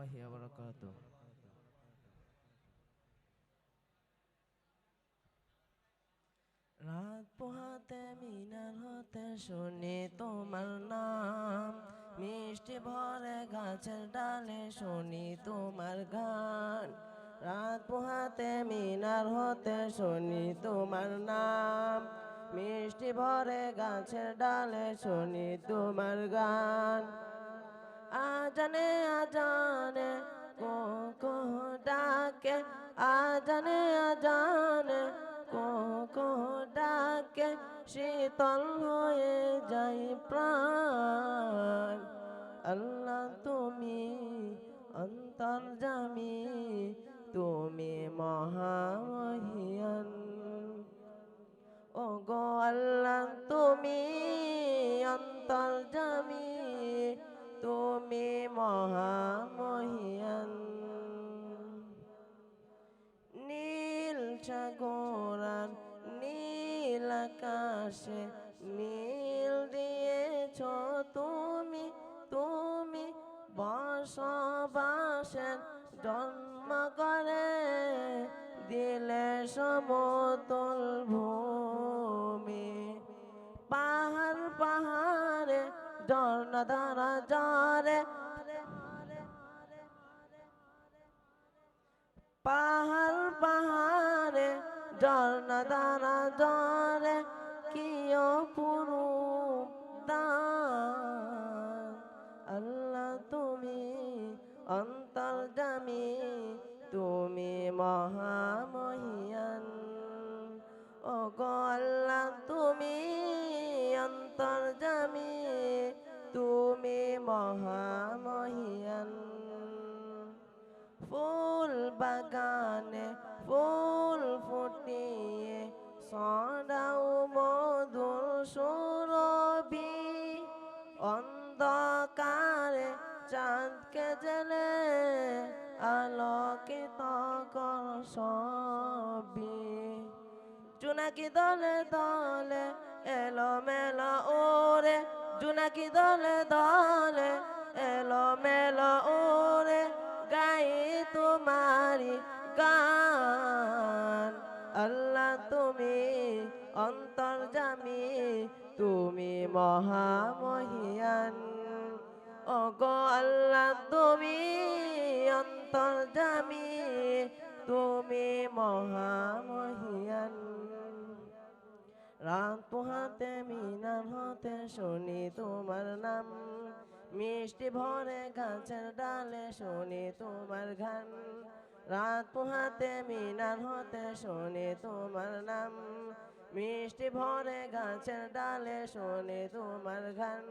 রহমতুল্লাহি ওয়া বারাকাতুহু। রাত পোহাতে মিনার হতে শুনি তোমার নাম, মিষ্টি ভরে গাছের ডালে শুনি তোমার গান। রাত পোহাতে মিনার হতে শুনি তোমার নাম, মিষ্টি ভরে গাছের ডালে শুনি তোমার গান। আজানে আজানে কো কো ডাকে, আজানে আজানে কো কো ডাকে, শীতল হয়ে যাই প্রাণ। আল্লাহ তুমি অন্তর্যামী, তুমি মহামহিয়ান। ও গো আল্লাহ তুমি অন্তর্যামী, তুমি মহামহিয়ান। নীল সাগরান নীল আকাশে নীল দিয়েছ তুমি, তুমি বসবাসের জন্ম করে দিলে সমতল ভূমি। পাহাড় পাহাড়ে ঝর্ণা ধারা ঝরে, পাহাড় পাহাড়ে ঝর্ণা ধারা ঝরে, কি অপরূপ দান। আল্লাহ তুমি অন্তর্যামী, তুমি মহামহিয়ান। ও গো আল্লাহ তুমি অন্তর্যামী, তুমি মহামহিয়ান। ফুল বাগানে ফুল ফুটিয়ে ছড়াও মধুর সুরভি, অন্ধকারে চাঁদকে জেলে আলোকিত কর সবই। জোনাকি দলে দলে এলো মেলো ওরে, জোনাকি দলে দলে এলো মেলো ওরে, গাই তোমারি গান। আল্লাহ তুমি অন্তর্যামী, তুমি মহামহিয়ান। ও গো আল্লাহ তুমি অন্তর্যামী, তুমি মহামহিয়ান। রাত পোহাতে মিনার হতে শুনি তোমার নাম, মিষ্টি ভরে গাছের ডালে শুনি তোমার গান। রাত পোহাতে মিনার হতে শুনি তোমার নাম, মিষ্টি ভরে গাছের ডালে শুনি তোমার গান।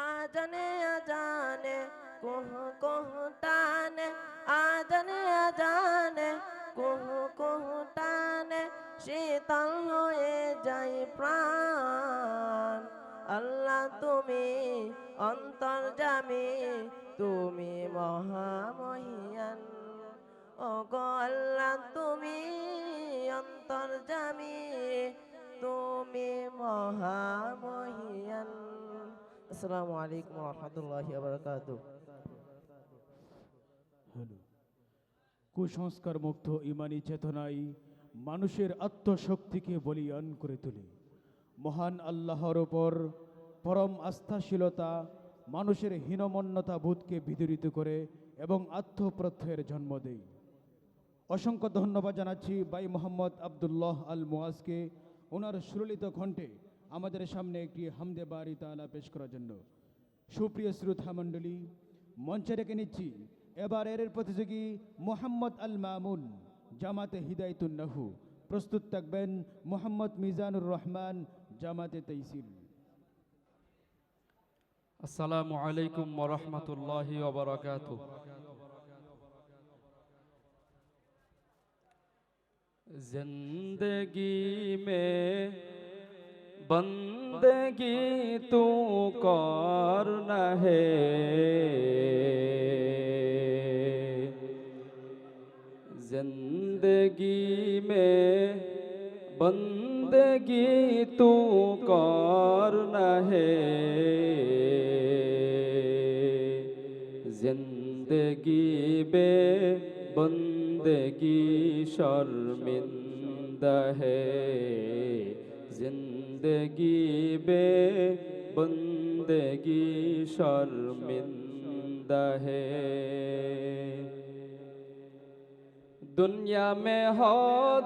আজানে আজানে কুহু কুহু টানে, আজানে আজানে কুহু কুহু টানে, শীতল হয়ে যাই প্রাণ। আল্লাহ তুমি অন্তর্যামী, তুমি মহামহিয়ান। ও গো আল্লাহ তুমি অন্তর্যামী, তুমি মহামহিয়ান। আসসালামু আলাইকুম ওয়া রাহমাতুল্লাহি ওয়া বারাকাতুহু। হলো কুসংস্কার মুক্ত ইমানি চেতনায় মানুষের আত্মশক্তিকে বলিয়ান করে তোলে। মহান আল্লাহর ওপর পরম আস্থাশীলতা মানুষের হীনমন্যতা বোধকে বিদরিত করে এবং আত্মপ্রত্যয়ের জন্ম দেয়। অসংখ্য ধন্যবাদ জানাচ্ছি ভাই মোহাম্মদ আব্দুল্লাহ আল মুআজকে ওনার সুললিত কণ্ঠে আমাদের সামনে একটি হামদে বারি তাআলা পেশ করার জন্য। সুপ্রিয় শ্রোতা মণ্ডলী, মঞ্চে রেখে নিচ্ছি এবারের প্রতিযোগী মোহাম্মদ আল মামুন, জামাতে হিদায়াতুন নাহু। প্রস্তুত থাকবেন মোহাম্মদ মিজানুর রহমান, জামাতে তাইসির। अस्सलामु अलैकुम व रहमतुल्लाहि व बरकातुहू। जिंदगी में बंदगी तू करना है, जिंदगी में बंदगी तू करना है, जिंदगी बे बंदगी शर्मिंदा है, जिंदगी बे बंदगी शर्मिंदा है। दुनिया में हो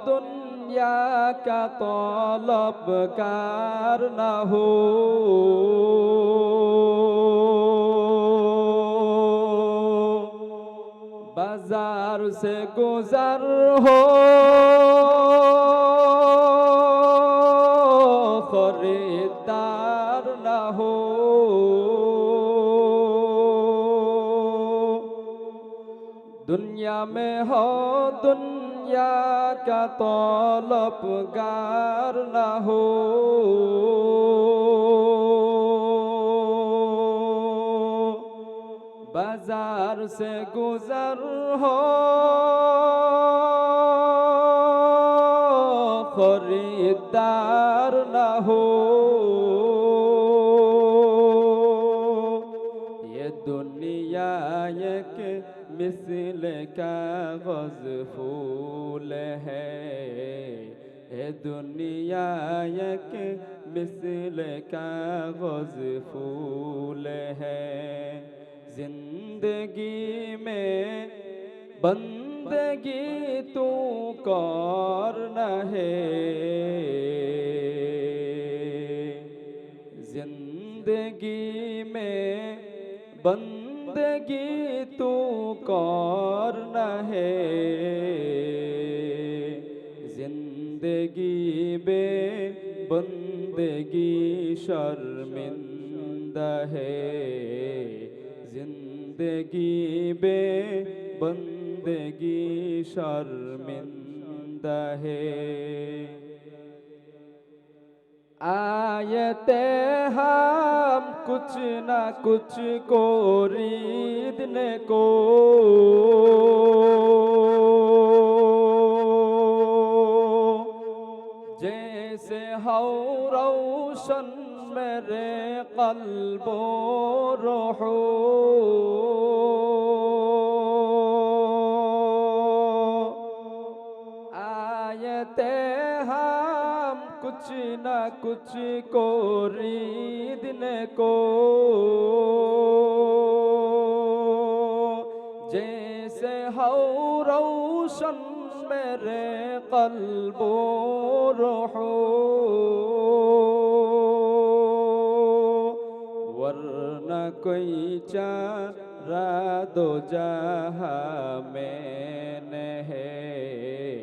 दुनिया का तलबगार न हो, बाजार से गुजर हो, खरीदार न हो। दुनिया में हो दुनिया का तलबगार न हो, बाजार से गुजर हो, खरीदार न हो। ये दुनिया एक मिसल कागज़ फूल है, ये दुनिया एक मिसल कागज़ फूल है। जिंदगी में बंदगी तू करना है, जिंदगी में बंदगी तू करना है, जिंदगी बे बंदगी शर्मिंदा है, जिंदगी बे बंदगी शर्मिंदा है। आयते हम कुछ न कुछ को रीदने को, जैसे हो रोशन मेरे क़ल्बो रूहो। आयते हम कुछ न कुछ को रीदने को, जैसे हो रोशन मेरे क़ल्बो रूहो। वरना कोई चारा दो जहाँ में नहीं,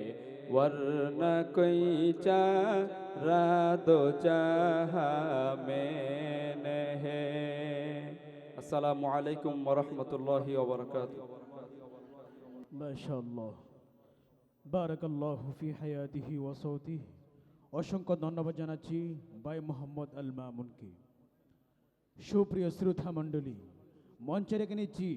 वरना कोई चारा दो जहाँ में नहीं। अस्सलामु अलैकुम वरहमतुल्लाहि वबरकातुहू। মাশাআল্লাহ, বারাকাল্লাহু ফি হায়াতিহি ওয়া সাওতিহি। অসংখ্য ধন্যবাদ জানাচ্ছি ভাই মোহাম্মদ আল মামুনকে। সুপ্রিয় শ্রোতা মণ্ডলী, মঞ্চে রেখে নিচ্ছি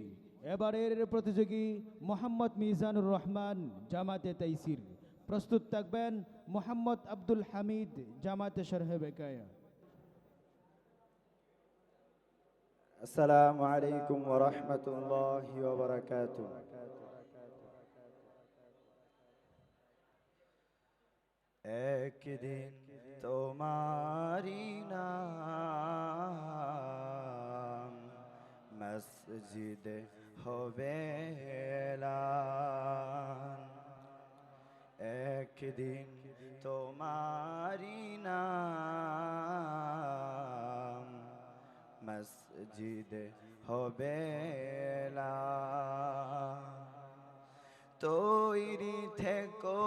এবারের প্রতিযোগী মোহাম্মদ মিজানুর রহমান জামাতে তাইসির। প্রস্তুত থাকবেন মোহাম্মদ আব্দুল হামিদ জামাতে শরহে বেকায়া। আসসালামু আলাইকুম ওয়া রাহমাতুল্লাহি ওয়া বারাকাতুহু। একদিন তোমারি নাম মসজিদে হবে এলান, একদিন তোমারি নাম মসজিদে হবে এলান। তৈরি থেকো